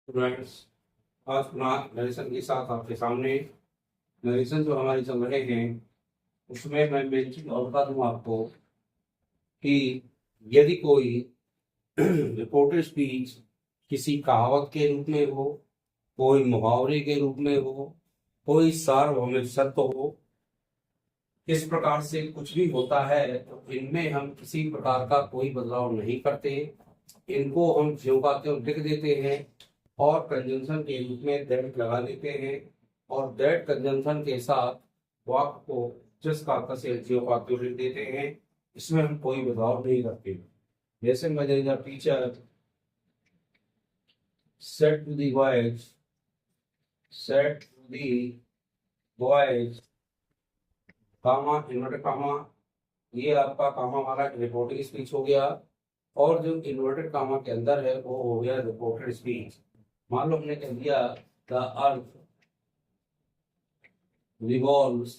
Friends, आज पुनः narration के साथ आपके सामने नरेशन जो हमारे चल रहे हैं उसमें मैं मेन चीज और बता दूं आपको कि यदि कोई रिपोर्टेड स्पीच किसी कहावत के रूप में हो, कोई मुहावरे के रूप में हो, कोई सार्वभौमिक सत्य हो, इस प्रकार से कुछ भी होता है तो इनमें हम किसी प्रकार का कोई बदलाव नहीं करते। इनको हम ज्यों का त्यों लिख देते हैं और कंजंक्शन के रूप में दैट लगा देते हैं और दैट कंजंक्शन के साथ वाक्य को जिस का से ज्यों का त्यों लिख देते हैं। इसमें हम कोई बदलाव नहीं करते। जैसे मैंने teacher said to the boys, said to the boys, comma inverted comma, ये आपका कामा हमारा रिपोर्टिंग स्पीच हो गया। और जो इन्वर्टेड कामा के अंदर है वो हो गया रिपोर्टेड स्पीच। मान लो हमने कह दिया the earth revolves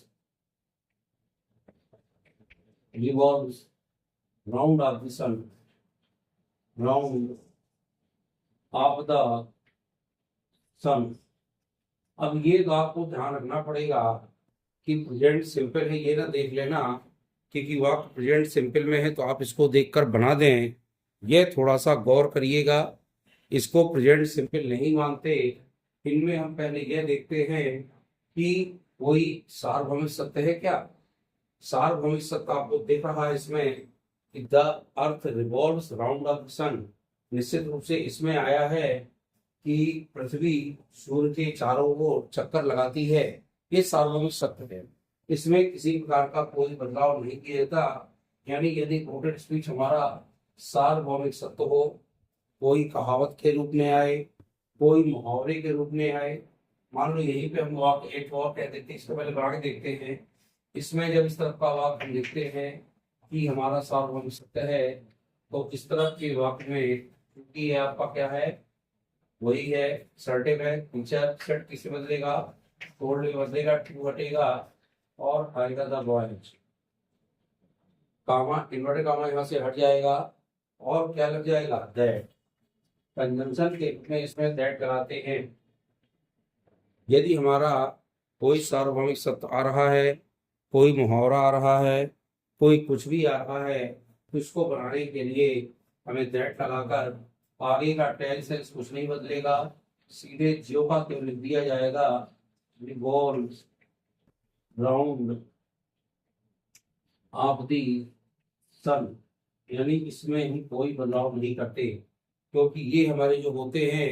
revolves round of the sun, round of the sun। अब ये तो आपको ध्यान रखना पड़ेगा कि प्रेजेंट सिंपल है, ये ना देख लेना क्योंकि वाक्य प्रेजेंट सिंपल में है तो आप इसको देखकर बना दें। ये थोड़ा सा गौर करिएगा, इसको प्रेजेंट सिंपल नहीं मानते। इनमें हम पहले यह देखते हैं कि कोई सार्वभौमिक सत्य है क्या। सार्वभौमिक सत्य आपको दिख रहा है इसमें कि the earth revolves round the sun. निश्चित रूप से इसमें आया है कि पृथ्वी सूर्य के चारों ओर चक्कर लगाती है। ये सार्वभौमिक सत्य है, इसमें किसी प्रकार का कोई बदलाव नहीं किया जाता। यानी यदि कोटेड स्पीच हमारा सार्वभौमिक सत्य हो, कोई कहावत के रूप में आए, कोई मुहावरे के रूप में आए, मान लो यहीं पे हम वाक्य एक और कह देते हैं, इसको पहले बना के देखते हैं। इसमें जब इस तरह का वाक्य हम लिखते हैं कि हमारा सार्वभौमिक सत्य है तो इस तरह के वाक्य में क्योंकि आपका क्या है, वही है सर्टेन है। टीचर सेट किससे बदलेगा, टोल्ड में बदलेगा, टू हटेगा और आएगा the boys. Comma inverted comma यहाँ से हट जाएगा और क्या लग जाएगा, दैट। कंजंक्शन के रूप में इसमें दैट लगाते हैं। यदि हमारा कोई सार्वभौमिक सत्य आ रहा है, कोई मुहावरा आ रहा है, कोई कुछ भी आ रहा है तो इसको बनाने के लिए हमें दैट लगाकर आगे का टेंस कुछ नहीं बदलेगा, सीधे ज्यों का त्यों लिख दिया जाएगा। रिवॉल्व्स राउंड ऑफ द सन। यानी इसमें हम कोई बदलाव नहीं करते क्योंकि ये हमारे जो होते हैं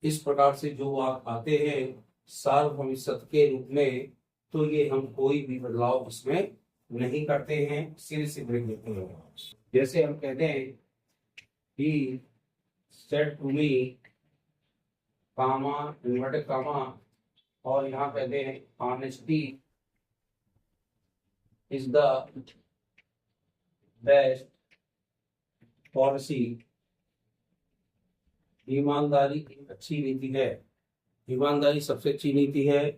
इस प्रकार से जो आप आते हैं सार्वभौमिक सत्य के रूप में, तो ये हम कोई भी बदलाव इसमें नहीं करते हैं, सिरे से ब्रेक देते हैं। जैसे हम कहते हैं he said to me, comma inverted comma, और यहाँ कहते हैं honesty is the best policy. ईमानदारी एक अच्छी नीति है, ईमानदारी सबसे अच्छी नीति है।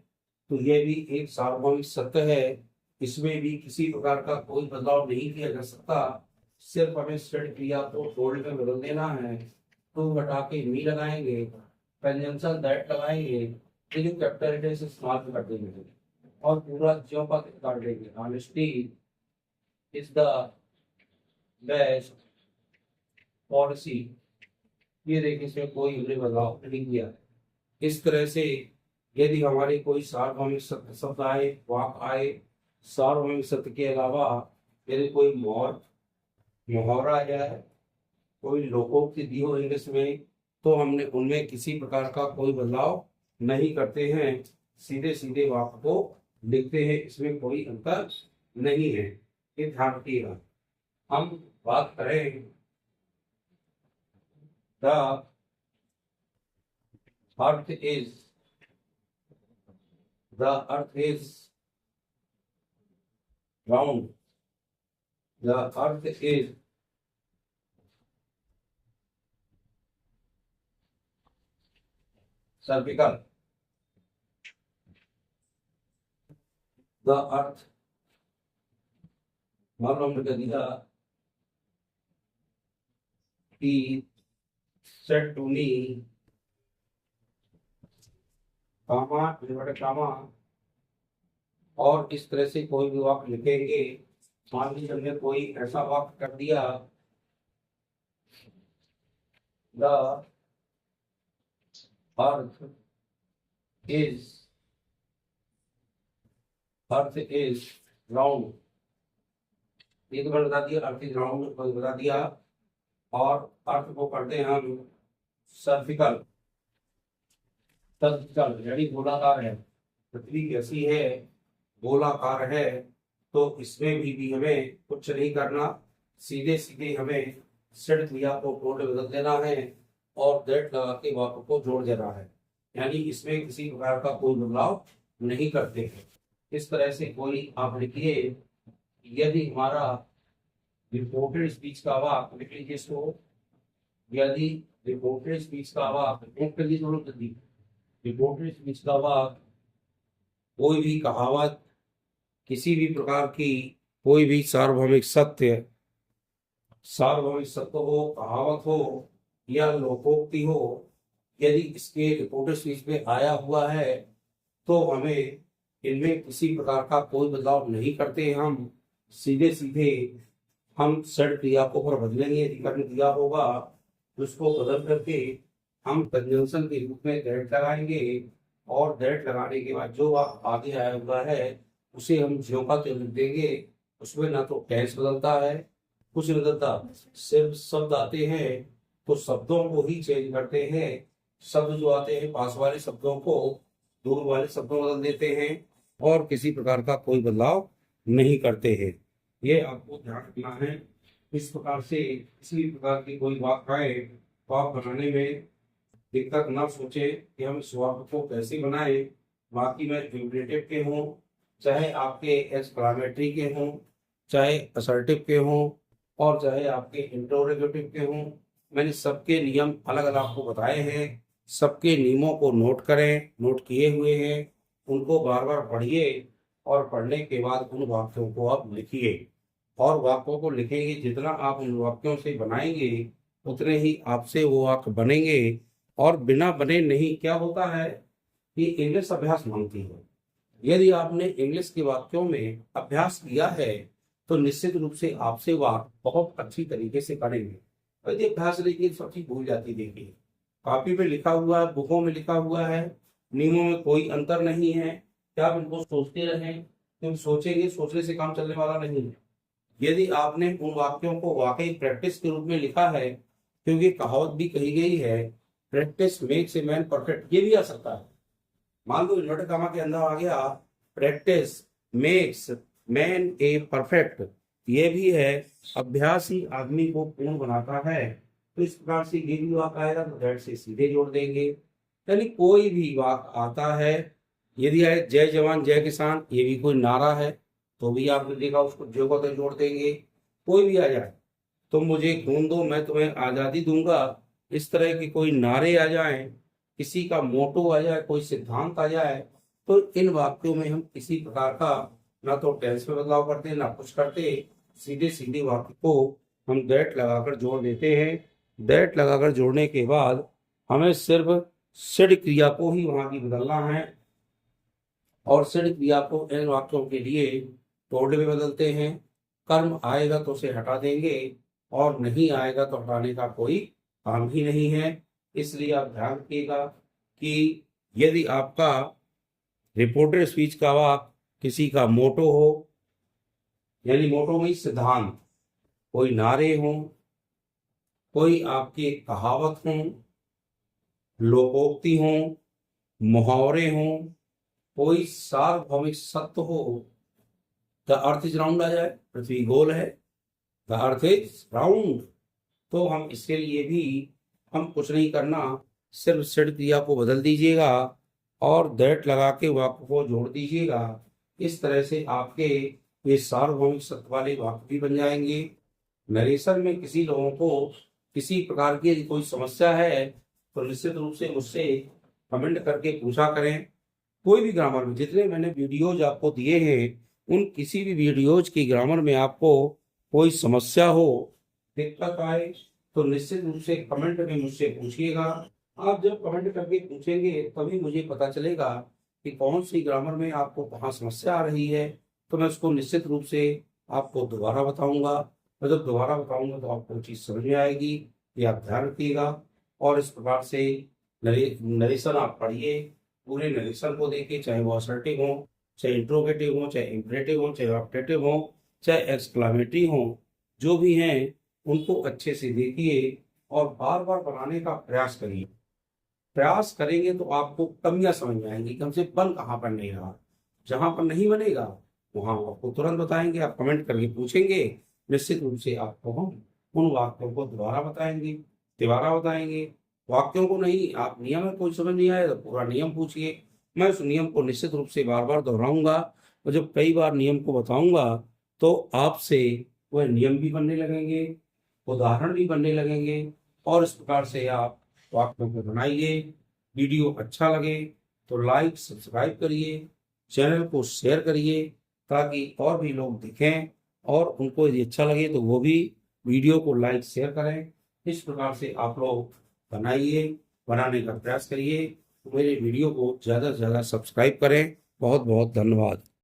तो यह भी एक सार्वभौमिक सत्य है, इसमें भी किसी प्रकार का कोई बदलाव नहीं किया जा सकता। सिर्फ हमें सेट क्रिया को टोल्ड में बदल देना है। टू हटा के मी लगाएंगे, कंजंक्शन दैट लगाएंगे, ये जो कैपिटल है इसे स्मॉल कर देंगे और पूरा ज्यों का त्यों काट देंगे। Honesty is the best policy. ये देखिए इसमें कोई हमने बदलाव नहीं किया। इस तरह से यदि हमारे कोई सार्वभौमिक सत्य शब्द आए, वाक आए, सार्वभौमिक सत्य के अलावा यदि कोई मुहावरा आ जाए, कोई लोकोक्ति दी हो इंग्लिश में, तो हमने उनमें किसी प्रकार का कोई बदलाव नहीं करते हैं, सीधे सीधे वाक्य को लिखते हैं, इसमें कोई अंतर नहीं है। ये ध्यान रखिएगा। हम बात करें the earth is, the earth is round, the earth is spherical, the earth, मान लो हमने कह दिया he said to me comma inverted comma, और इस तरह से कोई भी वाक्य लिखेंगे। मान लीजिए हमने कोई ऐसा वाक्य कर दिया, द अर्थ इज राउंड, ये तो मैंने बता दिया, अर्थ इज राउंड बता दिया। और अर्थ को करते हैं हम सर्फिकल, सर्फिकल यानी गोलाकार है। पृथ्वी कैसी है, गोलाकार है, तो इसमें भी हमें कुछ नहीं करना, सीधे सीधे हमें सेट क्रिया को कोड बदल देना है और दैट लगा के वाक्य को जोड़ देना है। यानी इसमें किसी प्रकार का कोई बदलाव नहीं करते हैं। इस तरह से कोई आप लिखिए, यदि हमारा रिपोर्टेड स्पीच का वाक्य लिख लीजिए इसको, यदि रिपोर्टेड स्पीच का वाक्य नोट कर लीजिए दोनों जल्दी, रिपोर्टेड स्पीच का वाक्य कोई भी कहावत, किसी भी प्रकार की कोई भी सार्वभौमिक सत्य हो, कहावत हो या लोकोक्ति हो, यदि इसके रिपोर्टेड स्पीच में आया हुआ है तो हमें इनमें किसी प्रकार का कोई बदलाव नहीं करते। हम सीधे सीधे हम सेट क्रिया को पर बदलेंगे, यदि कर्ण क्रिया होगा उसको बदल करके हम कंजंक्शन के रूप में दैट लगाएंगे, और दैट लगाने के बाद जो आगे आया हुआ है उसे हम ज्यों का त्यों लिख देंगे। उसमें ना तो टेंस बदलता है, कुछ नहीं बदलता, सिर्फ शब्द आते हैं तो शब्दों को ही चेंज करते हैं। शब्द जो आते हैं पास वाले शब्दों को दूर वाले शब्दों में बदल देते हैं और किसी प्रकार का कोई बदलाव नहीं करते हैं। ये आपको ध्यान रखना है। इस प्रकार से किसी भी प्रकार की कोई वाक्य आए तो आप बनाने में दिक्कत ना सोचे कि हम इस वाक्य को कैसे बनाए। बाकी में इंपरेटिव के हों, चाहे आपके एक्सक्लामेटरी के हों, चाहे असर्टिव के हों, और चाहे आपके इंटरोगेटिव के हों, मैंने सबके नियम अलग अलग आपको बताए हैं। सबके नियमों को नोट करें, नोट किए हुए हैं, उनको बार बार पढ़िए और पढ़ने के बाद उन वाक्यों को आप लिखिए। और वाक्यों को लिखेंगे, जितना आप उन वाक्यों से बनाएंगे उतने ही आपसे वो वाक्य बनेंगे। और बिना बने नहीं, क्या होता है कि इंग्लिश अभ्यास मांगती है। यदि आपने इंग्लिश के वाक्यों में अभ्यास किया है तो निश्चित रूप से आपसे वाक्य बहुत अच्छी तरीके से करेंगे। यदि अभ्यास नहीं सब चीज भूल जाती। देखिए कॉपी पे लिखा हुआ है, बुकों में लिखा हुआ है, नियमों में कोई अंतर नहीं है, क्या आप इनको सोचते रहें, क्योंकि सोचेंगे, सोचने से काम चलने वाला नहीं है। यदि आपने उन वाक्यों को वाकई प्रैक्टिस के रूप में लिखा है, क्योंकि कहावत भी कही गई है, practice makes a man perfect, ये भी आ सकता है। मान लो इन्वर्टेड कामा के अंदर आ गया practice makes man a perfect, ये भी है अभ्यास ही आदमी को पूर्ण बनाता है। तो इस प्रकार से ये भी वाक्य आएगा तो दैट से सीधे जोड़ देंगे। यानी कोई भी वाक्य आता है, यदि आए जय जवान जय किसान, ये भी कोई नारा है तो भी आपने देखा उसको जो को तो जोड़ देंगे। कोई भी आ जाए, तुम मुझे खून दो मैं तुम्हें आजादी दूंगा, इस तरह के कोई नारे आ जाएं, किसी का मोटो आ जाए, कोई सिद्धांत आ जाए, तो इन वाक्यों में हम किसी प्रकार का ना तो टेंस में बदलाव करते ना कुछ करते, सीधे सीधे वाक्य को हम दैट लगाकर जोड़ देते हैं। दैट लगाकर जोड़ने के बाद हमें सिर्फ सिड क्रिया को ही वहां की बदलना है, और सिड क्रिया को इन वाक्यों के लिए टोल्ड में बदलते हैं। कर्म आएगा तो उसे हटा देंगे और नहीं आएगा तो हटाने का कोई काम ही नहीं है। इसलिए आप ध्यान रखिएगा कि यदि आपका रिपोर्टेड स्पीच का वाक्य किसी का मोटो हो, यानी मोटो में सिद्धांत, कोई नारे हों, कोई आपकी कहावत हों, लोकोक्ति हों, मुहावरे हों, कोई सार्वभौमिक सत्य हो, द अर्थ इज राउंड आ जाए, पृथ्वी गोल है, द अर्थ इज राउंड, तो हम इसके लिए भी हम कुछ नहीं करना, सिर्फ सिड क्रिया को बदल दीजिएगा और दैट लगा के वाक्य को जोड़ दीजिएगा। इस तरह से आपके ये सार्वभौमिक सत्य वाले वाक्य भी बन जाएंगे। नरेशन में किसी लोगों को किसी प्रकार की यदि कोई समस्या है तो निश्चित रूप से मुझसे कमेंट करके पूछा करें। कोई भी ग्रामर में जितने मैंने वीडियोज आपको दिए हैं, उन किसी भी वीडियोज की ग्रामर में आपको कोई समस्या हो, दिक्कत आए, तो निश्चित रूप से कमेंट में मुझसे पूछिएगा। आप जब कमेंट करके पूछेंगे तभी मुझे पता चलेगा कि कौन सी ग्रामर में आपको कहाँ समस्या आ रही है, तो मैं उसको निश्चित रूप से आपको दोबारा बताऊंगा। और जब दोबारा बताऊंगा तो आपको चीज़ समझ में आएगी। ये आप ध्यान रखिएगा और इस प्रकार से नरेशन आप पढ़िए, पूरे नरेशन को देखिए, चाहे वो असर्टिव हो, चाहे इंट्रोगेटिव हो, चाहे इम्परेटिव हो, चाहे ऑप्टेटिव हो, चाहे एक्सक्लामेटरी हो, जो भी हैं उनको अच्छे से देखिए और बार बार बनाने का प्रयास करिए। प्रयास करेंगे तो आपको कमियां समझ में आएंगी कि हमसे बन कहाँ पर नहीं रहा। जहां पर नहीं बनेगा वहां हम आपको तुरंत बताएंगे, आप कमेंट करके पूछेंगे, निश्चित रूप से आपको हम उन वाक्यों को दोबारा बताएंगे, तिबारा बताएंगे। वाक्यों को नहीं, आप नियम में कोई समझ नहीं आया तो पूरा नियम पूछिए, मैं उस नियम को निश्चित रूप से बार बार दोहराऊंगा। और जब कई बार नियम को बताऊंगा तो आपसे वह नियम भी बनने लगेंगे, उदाहरण भी बनने लगेंगे, और इस प्रकार से आप वाक्यों को बनाइए। वीडियो अच्छा लगे तो लाइक सब्सक्राइब करिए, चैनल को शेयर करिए ताकि और भी लोग देखें और उनको यदि अच्छा लगे तो वो भी वीडियो को लाइक शेयर करें। इस प्रकार से आप लोग बनाइए, बनाने का प्रयास करिए। मेरे वीडियो को ज़्यादा से ज़्यादा सब्सक्राइब करें। बहुत बहुत धन्यवाद।